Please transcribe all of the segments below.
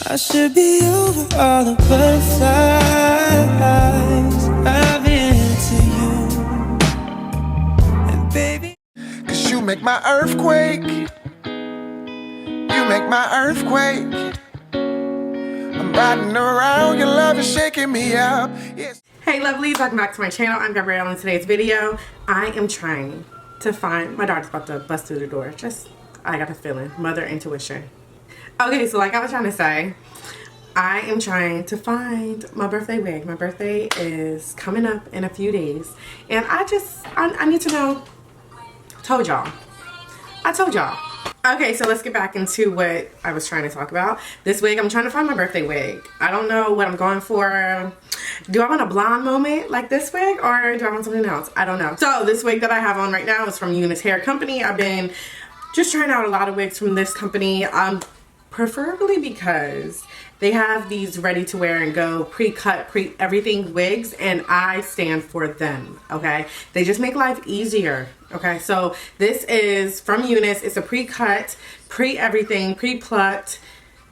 I should be over all the butterflies. I've been into you, and baby, 'cause you make my earthquake. You make my earthquake. I'm riding around, your love is shaking me up. Yes. Hey lovelies, welcome back to my channel. I'm Gabrielle. In today's video, I am trying to find, my daughter's about to bust through the door. I got a feeling, mother intuition. Okay, so like I was trying to say, I am trying to find my birthday wig. My birthday is coming up in a few days, and I need to know. I told y'all. Okay, so let's get back into what I was trying to talk about. This wig, I'm trying to find my birthday wig. I don't know what I'm going for. Do I want a blonde moment like this wig, or do I want something else? I don't know. So this wig that I have on right now is from Unice Hair Company. I've been just trying out a lot of wigs from this company, preferably because they have these ready to wear and go, pre-cut, everything wigs, and I stand for them, okay? They just make life easier, okay? So this is from Unice. It's a pre-cut, pre-everything, pre-plucked,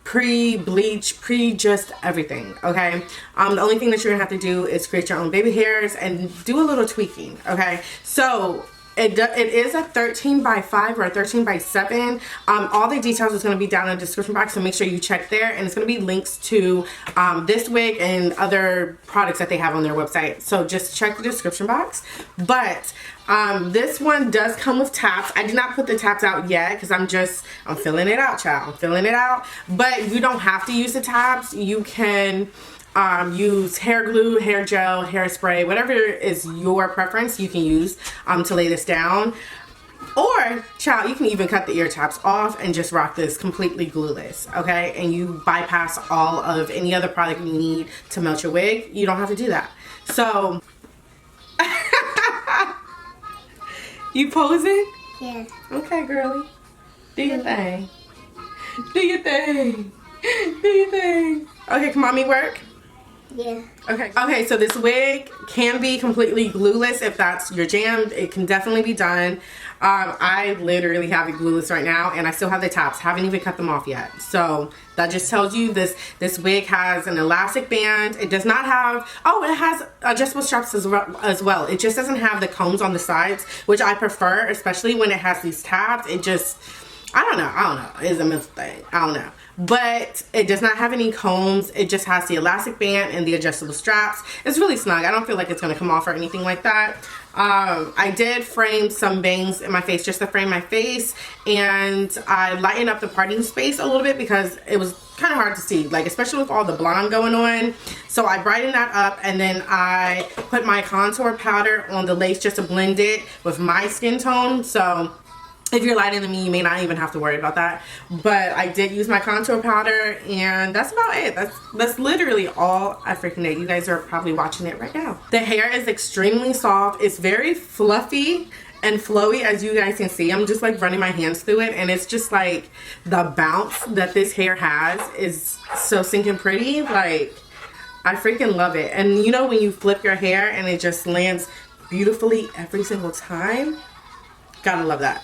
pre-bleach, pre-just everything, okay? The only thing that you're gonna have to do is create your own baby hairs and do a little tweaking, okay? So it is a 13 by 5 or a 13 by 7. All the details is going to be down in the description box, so make sure you check there, and it's going to be links to this wig and other products that they have on their website, so just check the description box. But this one does come with taps. I did not put the taps out yet because I'm filling it out, child. I'm filling it out, but you don't have to use the taps. You can use hair glue, hair gel, hairspray, whatever is your preference you can use to lay this down. Or, child, you can even cut the ear taps off and just rock this completely glueless, okay? And you bypass all of any other product you need to melt your wig. You don't have to do that. So, you posing? Yeah. Okay, girly. Do your thing. Do your thing. Do your thing. Okay, can mommy work? Yeah. Okay, so this wig can be completely glueless if that's your jam. It can definitely be done. I literally have it glueless right now, and I still have the tops. Haven't even cut them off yet. So that just tells you this wig has an elastic band. It does not have, it has adjustable straps as well. It just doesn't have the combs on the sides, which I prefer, especially when it has these tabs. It just, I don't know. It's a mental thing. I don't know. But it does not have any combs. It just has the elastic band and the adjustable straps. It's really snug. I don't feel like it's going to come off or anything like that. I did frame some bangs in my face just to frame my face, and I lightened up the parting space a little bit because it was kind of hard to see, like especially with all the blonde going on. So I brightened that up, and then I put my contour powder on the lace just to blend it with my skin tone. So if you're lighter than me, you may not even have to worry about that. But I did use my contour powder, and that's about it. That's literally all I freaking did. You guys are probably watching it right now. The hair is extremely soft. It's very fluffy and flowy, as you guys can see. I'm just like running my hands through it, and it's just like the bounce that this hair has is so stinking pretty. Like, I freaking love it. And you know when you flip your hair and it just lands beautifully every single time? Gotta love that.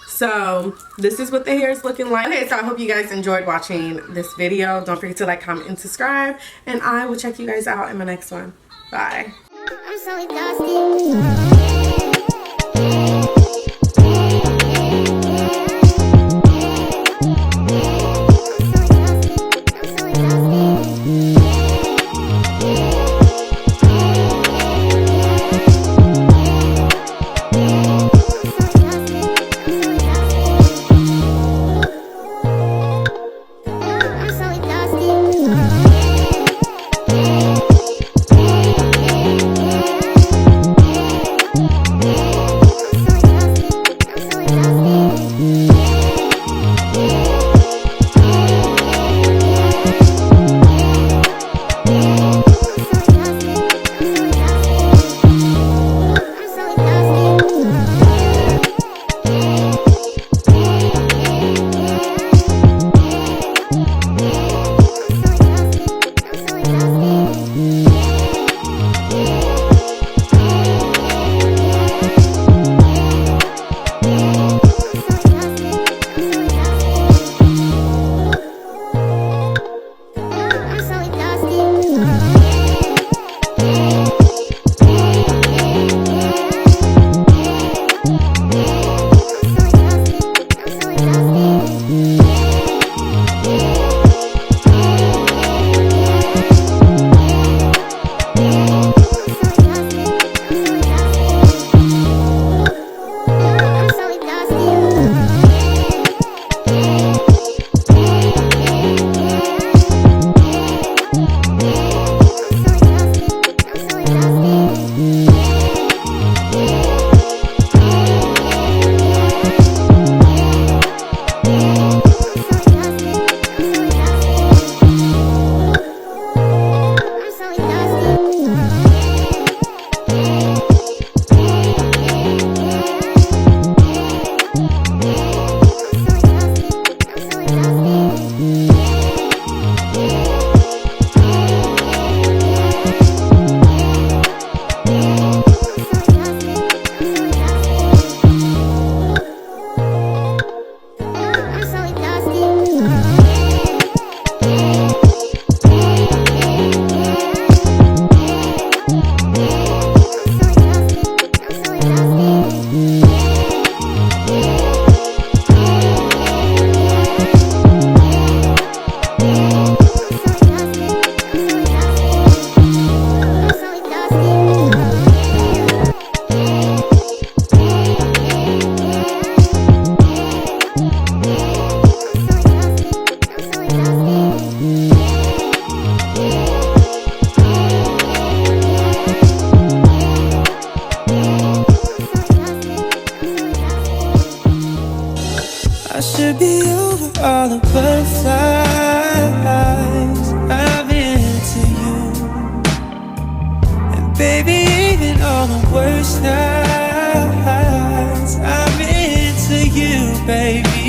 So this is what the hair is looking like. Okay, so I hope you guys enjoyed watching this video. Don't forget to like, comment, and subscribe, and I will check you guys out in my next one. Bye. I'm so exhausted. Baby, even on the worst nights, I'm into you, baby.